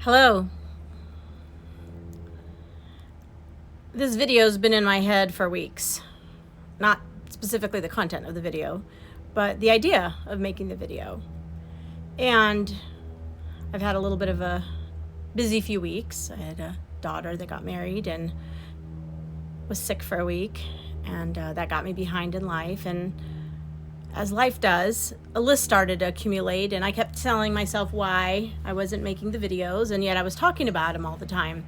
Hello. This video's been in my head for weeks. Not specifically the content of the video, but the idea of making the video. And I've had a little bit of a busy few weeks. I had a daughter that got married and was sick for a week, and that got me behind in life. And as life does, a list started to accumulate, and I kept telling myself why I wasn't making the videos, and yet I was talking about them all the time.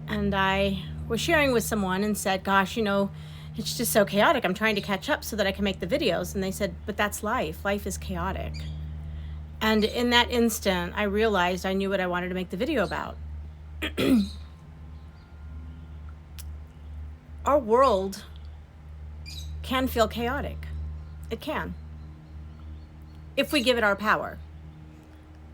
And I was sharing with someone and said, gosh, it's just so chaotic. I'm trying to catch up so that I can make the videos. And they said, but that's life. Life is chaotic. And in that instant, I realized I knew what I wanted to make the video about. Our world can feel chaotic. It can. If we give it our power.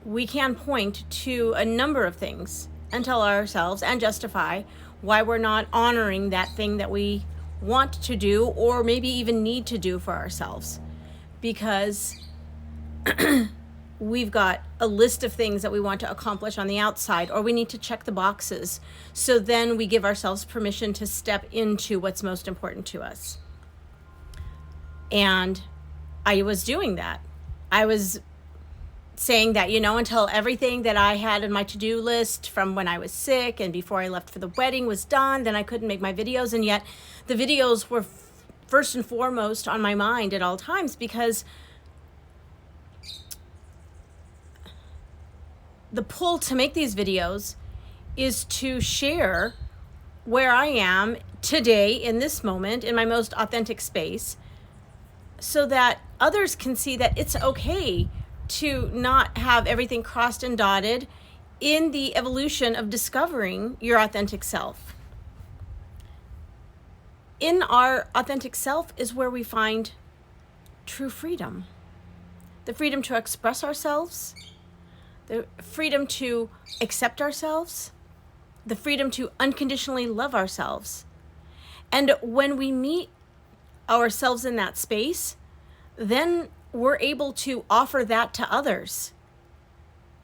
We can point to a number of things and tell ourselves and justify why we're not honoring that thing that we want to do or maybe even need to do for ourselves. Because we've got a list of things that we want to accomplish on the outside, or we need to check the boxes. So then we give ourselves permission to step into what's most important to us. And I was doing that. I was saying that, until everything that I had in my to-do list from when I was sick and before I left for the wedding was done, then I couldn't make my videos. And yet the videos were first and foremost on my mind at all times, because the pull to make these videos is to share where I am today in this moment in my most authentic space, so that others can see that it's okay to not have everything crossed and dotted in the evolution of discovering your authentic self. In our authentic self is where we find true freedom. The freedom to express ourselves, the freedom to accept ourselves, the freedom to unconditionally love ourselves. And when we meet ourselves in that space, then we're able to offer that to others.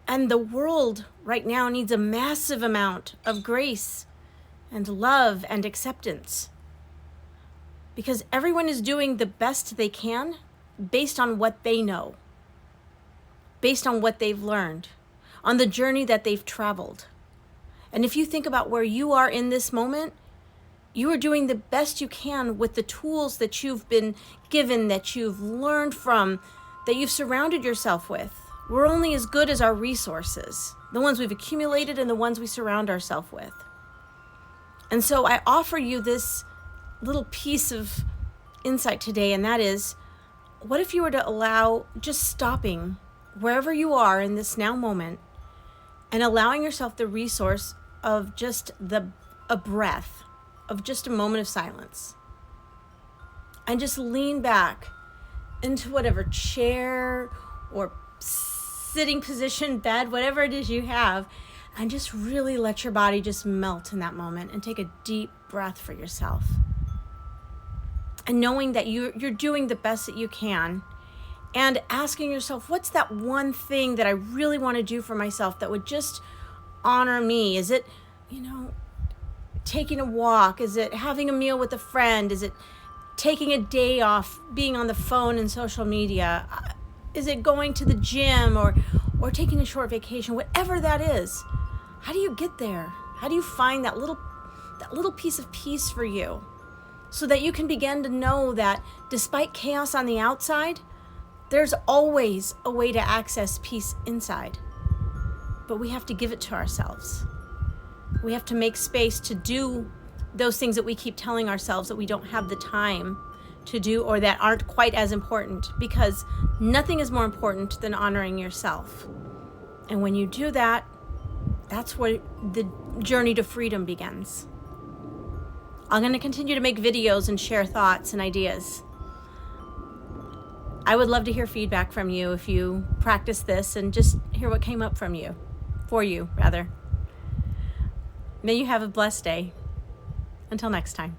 And the world right now needs a massive amount of grace and love and acceptance, because everyone is doing the best they can based on what they know, based on what they've learned, on the journey that they've traveled. And if you think about where you are in this moment, you are doing the best you can with the tools that you've been given, that you've learned from, that you've surrounded yourself with. We're only as good as our resources, the ones we've accumulated and the ones we surround ourselves with. And so I offer you this little piece of insight today, and that is, what if you were to allow just stopping wherever you are in this now moment and allowing yourself the resource of just a breath, of just a moment of silence, and just lean back into whatever chair or sitting position, bed, whatever it is you have, and just really let your body just melt in that moment and take a deep breath for yourself. And knowing that you're doing the best that you can, and asking yourself, what's that one thing that I really want to do for myself that would just honor me? Is it, taking a walk? Is it having a meal with a friend? Is it taking a day off being on the phone and social media? Is it going to the gym or taking a short vacation? Whatever that is, how do you get there? How do you find that little piece of peace for you, so that you can begin to know that despite chaos on the outside, there's always a way to access peace inside. But we have to give it to ourselves. We have to make space to do those things that we keep telling ourselves that we don't have the time to do, or that aren't quite as important, because nothing is more important than honoring yourself. And when you do that, that's where the journey to freedom begins. I'm going to continue to make videos and share thoughts and ideas. I would love to hear feedback from you if you practice this, and just hear what came up for you. May you have a blessed day. Until next time.